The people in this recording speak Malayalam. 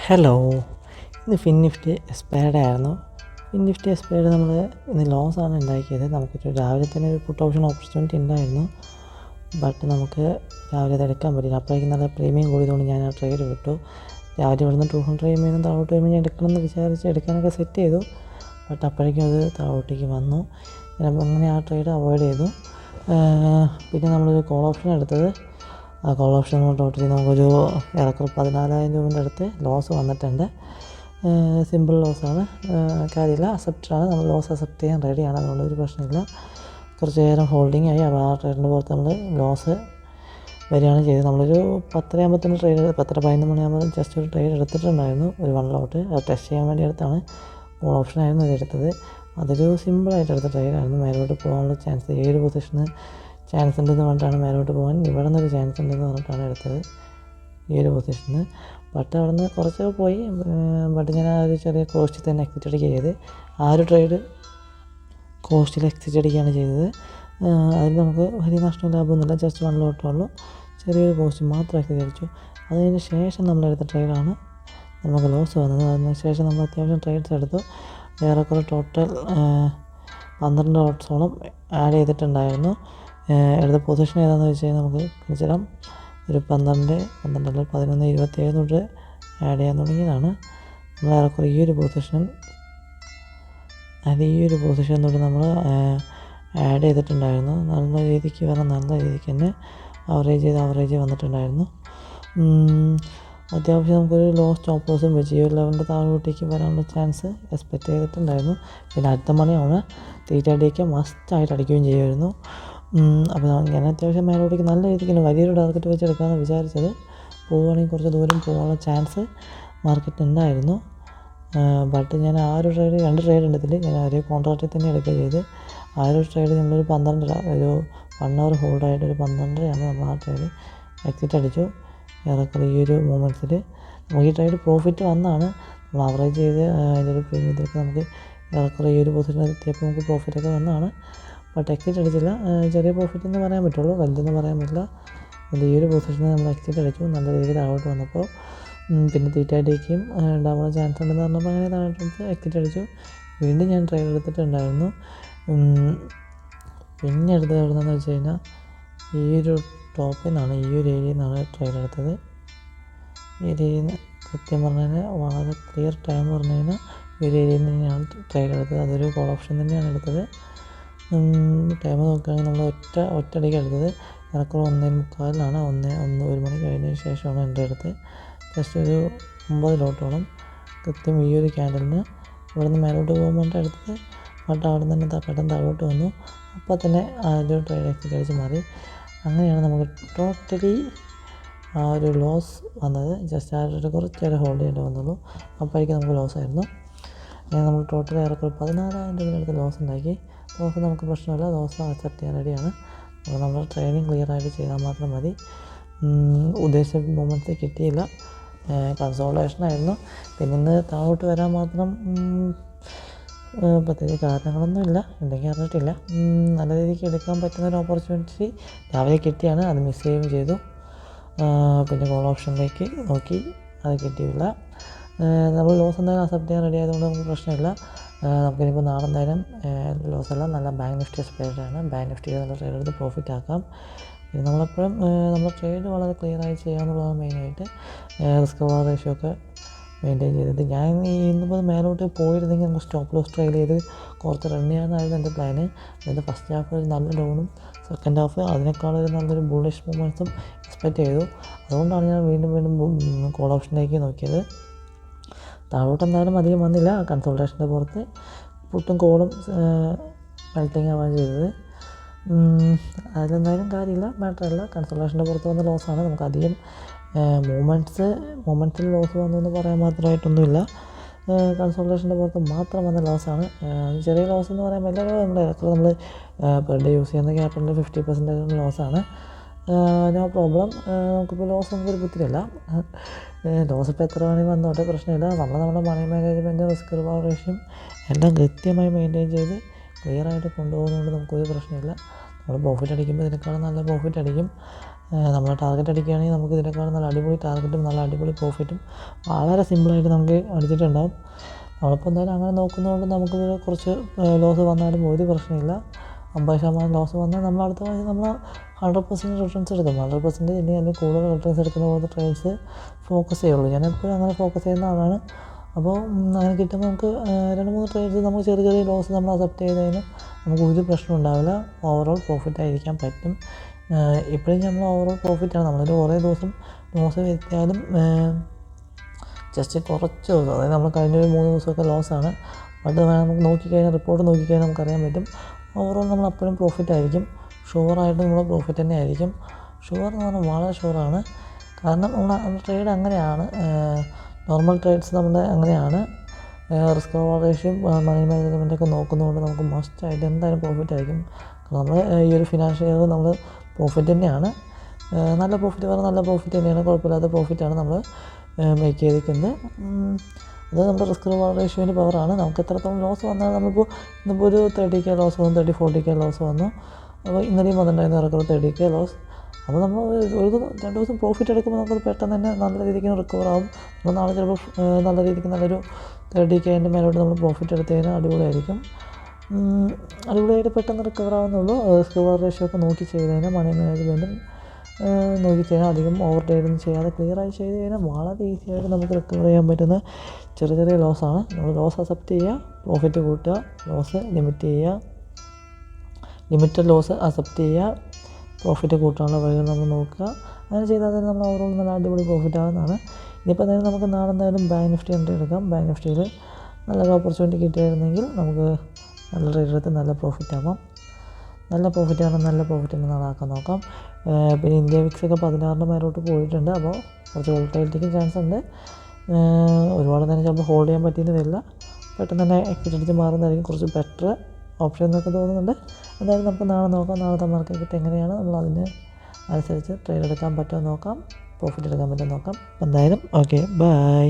ഹലോ, ഇന്ന് ഫിൻനിഫ്റ്റി എക്സ്പയർഡ് ആയിരുന്നു. ഫിൻനിഫ്റ്റി എക്സ്പയർഡ് നമ്മൾ ഇന്ന് ലോസാണ് ഉണ്ടാക്കിയത്. നമുക്കൊരു രാവിലെ തന്നെ ഒരു പുട്ട് ഓപ്ഷൻ ഓപ്പർച്യൂണിറ്റി ഉണ്ടായിരുന്നു, ബട്ട് നമുക്ക് രാവിലെ അത് എടുക്കാൻ പറ്റില്ല. അപ്പോഴേക്കും നല്ല പ്രീമിയം കൂടിയതുകൊണ്ട് ഞാൻ ആ ട്രേഡ് വിട്ടു. രാവിലെ ഇവിടുന്ന് 200 എം താഴോട്ട് വരുമ്പോൾ ഞാൻ എടുക്കണമെന്ന് വിചാരിച്ച് എടുക്കാനൊക്കെ സെറ്റ് ചെയ്തു, ബട്ട് അപ്പോഴേക്കും അത് താഴോട്ടേക്ക് വന്നു. അങ്ങനെ ആ ട്രേഡ് അവോയ്ഡ് ചെയ്തു. പിന്നെ നമ്മളൊരു കോൾ ഓപ്ഷൻ എടുത്തത്. ആ കോൾ ഓപ്ഷൻ ടോട്ടലി നമുക്കൊരു ഏറെക്കുറെ 14,000 രൂപേൻ്റെ അടുത്ത് ലോസ് വന്നിട്ടുണ്ട്. സിമ്പിൾ ലോസാണ്, കാര്യമില്ല, അക്സെപ്റ്റഡാണ്. നമ്മൾ ലോസ് അക്സെപ്റ്റ് ചെയ്യാൻ റെഡിയാണ്, അതുകൊണ്ട് ഒരു പ്രശ്നമില്ല. കുറച്ച് നേരം ഹോൾഡിങ് ആയി. അപ്പോൾ ആ ട്രേഡിൻ്റെ പുറത്ത് നമ്മൾ ലോസ് വരികയാണ് ചെയ്തത്. നമ്മളൊരു 10 ആകുമ്പോഴത്തേന് ട്രേഡ് 10-11 മണിയാകുമ്പോൾ ജസ്റ്റ് ഒരു ട്രേഡ് എടുത്തിട്ടുണ്ടായിരുന്നു, ഒരു 1 ലോട്ട്. അത് ടെസ്റ്റ് ചെയ്യാൻ വേണ്ടി എടുത്താണ്. കോൾ ഓപ്ഷനായിരുന്നു ഇതെടുത്തത്. അതൊരു സിമ്പിളായിട്ട് എടുത്ത ട്രേഡായിരുന്നു. മേലോട്ട് പോകാനുള്ള ചാൻസ്, ഈ ഒരു പൊസിഷന് ചാൻസ് ഉണ്ടെന്ന് പറഞ്ഞിട്ടാണ് മേലോട്ട് പോകാൻ ഇവിടെ നിന്നൊരു ചാൻസ് ഉണ്ടെന്ന് പറഞ്ഞിട്ടാണ് എടുത്തത് ഈ ഒരു പൊസിഷന്. ബട്ട് അവിടെ നിന്ന് കുറച്ചൊക്കെ പോയി, ബട്ട് ഞാൻ ആ ഒരു ചെറിയ കോസ്റ്റിൽ തന്നെ എക്സിറ്റ് അടിക്കുക ചെയ്ത്. ആ ഒരു ട്രേഡ് കോസ്റ്റിൽ എക്സിറ്റ് അടിക്കുകയാണ് ചെയ്തത്. അതിൽ നമുക്ക് വലിയ നഷ്ടവും ലാഭമൊന്നുമില്ല, ജസ്റ്റ് 1 ലോട്ടുള്ളൂ. ചെറിയൊരു കോസ്റ്റ് മാത്രം എക്സിറ്റ് അടിച്ചു. അതിന് ശേഷം നമ്മളെടുത്ത ട്രേഡാണ് നമുക്ക് ലോസ് വന്നത്. അതിന് ശേഷം നമ്മൾ അത്യാവശ്യം ട്രേഡ്സ് എടുത്തു. ഏറെക്കുറെ ടോട്ടൽ 12 ലോട്ട്സോളം ആഡ് ചെയ്തിട്ടുണ്ടായിരുന്നു. എടുത്ത പൊസിഷൻ ഏതാണെന്ന് വെച്ച് കഴിഞ്ഞാൽ നമുക്ക് കാണിച്ചുതരാം. ഒരു 12, 11, 27 തൊട്ട് ആഡ് ചെയ്യാൻ തുടങ്ങിയതാണ്. നമ്മൾ ഏറെക്കുറെ ഈ ഒരു പൊസിഷൻ തൊട്ട് നമ്മൾ ആഡ് ചെയ്തിട്ടുണ്ടായിരുന്നു. നല്ല രീതിക്ക് തന്നെ ആവറേജ് വന്നിട്ടുണ്ടായിരുന്നു. അത്യാവശ്യം നമുക്കൊരു ലോ സ്റ്റോപ്പ് ലോസും വെച്ച് ഈ ഒരു ലെവലിൻ്റെ താഴോട്ടേക്ക് വരാനുള്ള ചാൻസ് എക്സ്പെക്റ്റ് ചെയ്തിട്ടുണ്ടായിരുന്നു. പിന്നെ അടുത്ത മണിയാണ് തീറ്റ മസ്റ്റായിട്ട് അടിക്കുകയും ചെയ്യുമായിരുന്നു. അപ്പോൾ ഞാൻ അത്യാവശ്യം മേലോട്ടേക്ക് നല്ല രീതിക്ക് വലിയൊരു ടാർഗറ്റ് വെച്ച് എടുക്കാമെന്ന് വിചാരിച്ചത്. പോവുകയാണെങ്കിൽ കുറച്ച് ദൂരം പോകാനുള്ള ചാൻസ് മാർക്കറ്റ് ഉണ്ടായിരുന്നു. ബട്ട് ഞാൻ ആ ഒരു ട്രേഡ് 2 ട്രേഡ് എടുത്തില്ല, ഞാൻ ഒരേ കോൺട്രാക്റ്റിൽ തന്നെ എടുക്കുക ചെയ്ത്. ആ ഒരു ട്രേഡ് നമ്മളൊരു 12 ഒരു 1 അവർ ഹോൾഡായിട്ട് ഒരു 12 നമ്മൾ ആ ട്രേഡ് എക്സിറ്റ് അടിച്ചു. ഏറെക്കുറെ ഈ ഒരു മൂമെൻറ്റ്സിൽ നമുക്ക് ഈ ട്രേഡ് പ്രോഫിറ്റ് വന്നാണ്. നമ്മൾ ആവറേജ് ചെയ്ത് അതിൻ്റെ ഒരു പ്രീമിയത്തിലൊക്കെ നമുക്ക് ഏറെക്കുറെ ഈ ഒരു പൊസിഷൻ എത്തിയപ്പോൾ നമുക്ക് പ്രോഫിറ്റൊക്കെ വന്നതാണ്. ബട്ട് എക്സിറ്റ് അടിച്ചില്ല. ചെറിയ പ്രോഫിറ്റ് എന്ന് പറയാൻ പറ്റുള്ളൂ, വലുതെന്ന് പറയാൻ പറ്റില്ല. ഈ ഒരു പൊസിഷനിൽ നമ്മൾ എക്സിറ്റ് അടിച്ചു. നല്ല രീതിയിൽ താഴോട്ട് വന്നപ്പോൾ പിന്നെ തീറ്റയും ഉണ്ടാവാൻ ചാൻസ് ഉണ്ടെന്ന് പറഞ്ഞപ്പോൾ അങ്ങനെ താഴോട്ട് എക്സിറ്റ് അടിച്ചു. വീണ്ടും ഞാൻ ട്രേഡ് എടുത്തിട്ടുണ്ടായിരുന്നു. പിന്നെ എടുത്തത് എവിടെയെന്ന് വെച്ച് കഴിഞ്ഞാൽ ഈ ഒരു ടോപ്പിൽ നിന്നാണ്, ഈ ഒരു ഏരിയയിൽ നിന്നാണ് ട്രേഡ് എടുത്തത്. ഈ ഏരിയയിൽ നിന്ന് കൃത്യം പറഞ്ഞു കഴിഞ്ഞാൽ വളരെ ക്ലിയർ ടൈം പറഞ്ഞു കഴിഞ്ഞാൽ ഈ ഒരു ഏരിയയിൽ നിന്നാണ് ട്രേഡ് എടുത്തത്. അതൊരു കോൾ ഓപ്ഷൻ തന്നെയാണ് എടുത്തത്. ടൈം നോക്കുകയാണെങ്കിൽ നമ്മൾ ഒറ്റയടിക്ക് എടുത്തത് ഏറെക്കുറെ 1:45 1 മണി കഴിഞ്ഞതിന് ശേഷമാണ് എൻ്റർ എടുത്തത്. ജസ്റ്റ് ഒരു 9 ലോട്ടോളം കൃത്യം ഈ ഒരു ക്യാൻഡലിന് ഇവിടെ നിന്ന് മേലോട്ട് പോകുമ്പോൾ എടുത്തത്. ബട്ട് അവിടെ നിന്ന് തന്നെ പെട്ടെന്ന് താഴോട്ട് വന്നു. അപ്പോൾ തന്നെ ആ ഒരു ട്രേഡ് എക്സിറ്റ് അടിച്ച് മാറി. അങ്ങനെയാണ് നമുക്ക് ടോട്ടലി ആ ഒരു ലോസ് വന്നത്. ജസ്റ്റ് ആ ഒരു കുറച്ച് നേരം ഹോൾഡ് ചെയ്യേണ്ടി വന്നുള്ളൂ, അപ്പോഴേക്കും നമുക്ക് ലോസ് ആയിരുന്നു. അങ്ങനെ നമ്മൾ ടോട്ടൽ ഏറെക്കുറെ 14,000 രൂപയുടെ അടുത്ത് ലോസ് ഉണ്ടാക്കി. ലോസ് നമുക്ക് പ്രശ്നമില്ല, ലോസ് അക്സെപ്റ്റ് ചെയ്യാൻ റെഡിയാണ്. അപ്പോൾ നമ്മൾ ട്രേഡിങ് ക്ലിയർ ആയിട്ട് ചെയ്താൽ മാത്രം മതി. ഉദ്ദേശിച്ച മൂമെൻറ്റ്സ് കിട്ടിയില്ല, കൺസോൾട്ടേഷനായിരുന്നു. പിന്നെ ഇന്ന് താഴോട്ട് വരാൻ മാത്രം പ്രത്യേകിച്ച് കാരണങ്ങളൊന്നുമില്ല, ഉണ്ടെങ്കിൽ അറിഞ്ഞിട്ടില്ല. നല്ല രീതിക്ക് എടുക്കാൻ പറ്റുന്ന ഒരു ഓപ്പർച്യൂണിറ്റി രാവിലെ കിട്ടിയാണ്, അത് മിസ് ചെയ്യുകയും ചെയ്തു. പിന്നെ കോൾ ഓപ്ഷനിലേക്ക് നോക്കി, അത് കിട്ടിയില്ല. നമ്മൾ ലോസ് എന്തായാലും അക്സെപ്റ്റ് ചെയ്യാൻ റെഡി ആയതുകൊണ്ട് നമുക്ക് പ്രശ്നമില്ല. നമുക്കിനിപ്പോൾ നാളെ എന്തായാലും ലോസല്ല, നല്ല ബാങ്ക് നിഫ്റ്റി എക്സ്പയർഡാണ്. ബാങ്ക് നിഫ്റ്റിയിൽ നല്ല ട്രേഡ് എടുത്ത് പ്രോഫിറ്റ് ആക്കാം. പിന്നെ നമ്മളെപ്പോഴും നമ്മൾ ട്രേഡ് വളരെ ക്ലിയറായി ചെയ്യുക എന്നുള്ളതാണ് മെയിനായിട്ട്. റിസ്ക് പവർ റേഷ്യോ ഒക്കെ മെയിൻറ്റെയിൻ ചെയ്തിട്ട് ഞാൻ ഇന്നിപ്പോൾ മേലോട്ട് പോയിരുന്നെങ്കിൽ നമുക്ക് സ്റ്റോപ്പ് ലോസ് ട്രേഡ് ചെയ്ത് കുറച്ച് റൺ ചെയ്യാനായിരുന്നു എൻ്റെ പ്ലാന്. അതായത് ഫസ്റ്റ് ഹാഫ് ഒരു നല്ല ഡൗണും സെക്കൻഡ് ഹാഫ് അതിനേക്കാളൊരു നല്ലൊരു ബുള്ളിഷ് മൂവ്മെൻറ്റ്സും എക്സ്പെക്റ്റ് ചെയ്തു. അതുകൊണ്ടാണ് ഞാൻ വീണ്ടും കോൾ ഓപ്ഷനിലേക്ക് നോക്കിയത്. താഴോട്ട് എന്തായാലും അധികം വന്നില്ല. കൺസൾട്ടേഷൻ്റെ പുറത്ത് പുട്ടും കോളും മെൽറ്റിങ് ആവാൻ ചെയ്തത്. അതിലെന്തായാലും കാര്യമില്ല, മാറ്ററല്ല. കൺസൾട്ടേഷൻ്റെ പുറത്ത് വന്ന ലോസാണ്. നമുക്ക് അധികം മൊമെൻറ്റ്സിൽ ലോസ് വന്നു എന്ന് പറയാൻ മാത്രമായിട്ടൊന്നുമില്ല. കൺസൾട്ടേഷൻ്റെ പുറത്ത് മാത്രം വന്ന ലോസാണ്. ചെറിയ ലോസ് എന്ന് പറയാൻ പറ്റില്ല. നമ്മൾ പെർ ഡേ യൂസ് ചെയ്യുന്ന ക്യാപിറ്റലിൻ്റെ 50% ലോസാണ്. No problem. നമുക്കിപ്പോൾ ലോസ് നമുക്കൊരു ബുദ്ധിയില്ല. ലോസ് ഇപ്പോൾ എത്ര വേണമെങ്കിൽ വന്നോട്ടെ, പ്രശ്നമില്ല. നമ്മുടെ മണി മാനേജ്മെൻറ്റും റിസ്ക് റിവാർഡ് റേഷ്യോയും എല്ലാം കൃത്യമായി മെയിൻറ്റെയിൻ ചെയ്ത് ക്ലിയറായിട്ട് കൊണ്ടുപോകുന്നതുകൊണ്ട് നമുക്കൊരു പ്രശ്നമില്ല. നമ്മൾ പ്രോഫിറ്റ് അടിക്കുമ്പോൾ ഇതിനേക്കാളും നല്ല പ്രോഫിറ്റ് അടിക്കും. നമ്മൾ ടാർഗറ്റ് അടിക്കുകയാണെങ്കിൽ നമുക്ക് ഇതിനേക്കാളും നല്ല അടിപൊളി ടാർഗറ്റും നല്ല അടിപൊളി പ്രോഫിറ്റും വളരെ സിമ്പിളായിട്ട് നമുക്ക് അടിച്ചിട്ടുണ്ടാകും. നമ്മളിപ്പോൾ എന്തായാലും അങ്ങനെ നോക്കുന്നതുകൊണ്ട് നമുക്കിത് കുറച്ച് ലോസ് വന്നാലും ഒരു പ്രശ്നമില്ല. 50% ലോസ് വന്നാൽ നമ്മൾ അടുത്ത പ്രാവശ്യം നമ്മൾ 100% റിട്ടേൺസ് എടുക്കും. 100% ഇനി അല്ലെങ്കിൽ കൂടുതൽ റിട്ടേൺസ് എടുക്കുന്ന പോലത്തെ ട്രേഡ്സ് ഫോക്കസ് ചെയ്യുള്ളൂ. ഞാൻ എപ്പോഴും അങ്ങനെ ഫോക്കസ് ചെയ്യുന്ന ആളാണ്. അപ്പോൾ അങ്ങനെ കിട്ടുമ്പോൾ നമുക്ക് 2-3 ട്രേഡ്സ് നമുക്ക് ചെറിയ ചെറിയ ലോസ് നമ്മൾ അക്സെപ്റ്റ് ചെയ്ത് കഴിഞ്ഞാൽ നമുക്ക് ഒരു പ്രശ്നം ഉണ്ടാവില്ല. ഓവറോൾ പ്രോഫിറ്റ് ആയിരിക്കാൻ പറ്റും. ഇപ്പോഴും നമ്മൾ ഓവറോൾ പ്രോഫിറ്റാണ്. നമ്മളൊരു കുറേ ദിവസം ലോസ് വരുത്തിയാലും ജസ്റ്റ് കുറച്ച് ദിവസം, അതായത് നമ്മൾ കഴിഞ്ഞ ഒരു 3 ദിവസമൊക്കെ ലോസാണ്. ബട്ട് നമുക്ക് നോക്കിക്കഴിഞ്ഞാൽ റിപ്പോർട്ട് നോക്കിക്കഴിഞ്ഞാൽ നമുക്കറിയാൻ പറ്റും ഓവറോൾ നമ്മൾ അപ്പോഴും പ്രോഫിറ്റ് ആയിരിക്കും. ഷുവറായിട്ട് നമ്മൾ പ്രോഫിറ്റ് തന്നെ ആയിരിക്കും. ഷുവർ എന്ന് പറഞ്ഞാൽ വളരെ ഷുവറാണ്. കാരണം നമ്മുടെ ട്രേഡ് അങ്ങനെയാണ്. നോർമൽ ട്രേഡ്സ് നമ്മുടെ അങ്ങനെയാണ്. റിസ്ക് റിവാർഡ് റേഷ്യോയും മണി മാനേജ്മെൻറ്റൊക്കെ നോക്കുന്നതുകൊണ്ട് നമുക്ക് മസ്റ്റായിട്ട് എന്തായാലും പ്രോഫിറ്റ് ആയിരിക്കും. കാരണം നമ്മൾ ഈ ഒരു ഫിനാൻഷ്യൽ ഇയർ നമ്മൾ പ്രോഫിറ്റ് തന്നെയാണ്. നല്ല പ്രോഫിറ്റ് പറഞ്ഞാൽ നല്ല പ്രോഫിറ്റ് തന്നെയാണ്. കുഴപ്പമില്ലാത്ത പ്രോഫിറ്റാണ് നമ്മൾ മേക്ക് ചെയ്തിരിക്കുന്നത്. അത് നമ്മുടെ റിസ്ക് റിവാർഡ് റേഷ്യോൻ്റെ പവറാണ്. നമുക്ക് എത്രത്തോളം ലോസ് വന്നാൽ ഇന്നിപ്പോൾ ഒരു 30K ലോസ് വന്നു, 30-40K ലോസ് വന്നു. അപ്പോൾ ഇന്നലെയും വന്നിട്ടുണ്ടായിരുന്നു ഇറക്കുള്ള 30K ലോസ്. അപ്പോൾ നമ്മൾ ഒരു 2 ദിവസം പ്രോഫിറ്റ് എടുക്കുമ്പോൾ നമുക്കത് പെട്ടെന്ന് തന്നെ നല്ല രീതിക്ക് റിക്കവർ ആകും. നമ്മൾ നാളെ ചിലപ്പോൾ നല്ല രീതിക്ക് നല്ലൊരു 30Kൻ്റെ മേലോട്ട് നമ്മൾ പ്രോഫിറ്റ് എടുത്തു കഴിഞ്ഞാൽ അടിപൊളിയായിരിക്കും. അടിപൊളിയായിട്ട് പെട്ടെന്ന് റിക്കവർ ആവുന്നുള്ളൂ. റിസ്ക് റിവാർഡ് റേഷ്യോ ഒക്കെ നോക്കി ചെയ്ത് കഴിഞ്ഞാൽ മണി മാനേജ്മെൻറ്റും നോക്കി കഴിഞ്ഞാൽ അധികം ഓവർ ട്രേഡൊന്നും ചെയ്യാതെ ക്ലിയറായി ചെയ്ത് കഴിഞ്ഞാൽ വളരെ ഈസി ആയിട്ട് നമുക്ക് റിക്കവർ ചെയ്യാൻ പറ്റുന്ന ചെറിയ ചെറിയ ലോസാണ്. നമ്മൾ ലോസ് അക്സെപ്റ്റ് ചെയ്യുക, പ്രോഫിറ്റ് കൂട്ടുക, ലോസ് ലിമിറ്റ് ചെയ്യുക, ലിമിറ്റഡ് ലോസ് അക്സെപ്റ്റ് ചെയ്യുക, പ്രോഫിറ്റ് കൂട്ടാനുള്ള വഴികൾ നമ്മൾ നോക്കുക. അങ്ങനെ ചെയ്താൽ തന്നെ നമ്മൾ ഓവറോൾ നല്ല അടിപൊളി പ്രോഫിറ്റ് ആകുന്നതാണ്. ഇനിയിപ്പോൾ എന്തായാലും നമുക്ക് നാളെ എന്തായാലും ബാങ്ക് നിഫ്റ്റി എൻട്രി എടുക്കാം. ബാങ്ക് നിഫ്റ്റിയിൽ നല്ലൊരു ഓപ്പർച്യൂണിറ്റി കിട്ടിയായിരുന്നെങ്കിൽ നമുക്ക് നല്ല ട്രേഡ് എടുത്ത് നല്ല പ്രോഫിറ്റ് ആവാം. നല്ല പ്രോഫിറ്റാണ്, നല്ല പ്രോഫിറ്റ് നാളെ ആക്കാൻ നോക്കാം. പിന്നെ ഇന്ത്യ വിക്സൊക്കെ 16ൻ്റെ മേലോട്ട് പോയിട്ടുണ്ട്. അപ്പോൾ കുറച്ച് വോളറ്റിലിറ്റിക്ക് ചാൻസ് ഉണ്ട്. ഒരുപാട് തന്നെ ചിലപ്പോൾ ഹോൾഡ് ചെയ്യാൻ പറ്റിയെന്ന് വരില്ല. പെട്ടെന്ന് തന്നെ എക്സിറ്റ് അടിച്ച് മാറുന്നതായിരിക്കും കുറച്ച് ബെറ്റർ ഓപ്ഷൻ എന്നൊക്കെ തോന്നുന്നുണ്ട്. എന്തായാലും നമുക്ക് നാളെ നോക്കാം. നാളത്തെ മാർക്കറ്റ് എങ്ങനെയാണ് നമ്മൾ അതിന് അനുസരിച്ച് ട്രേഡ് എടുക്കാൻ പറ്റുമോ നോക്കാം, പ്രോഫിറ്റ് എടുക്കാൻ പറ്റുമോ നോക്കാം. എന്തായാലും ഓക്കെ, ബൈ.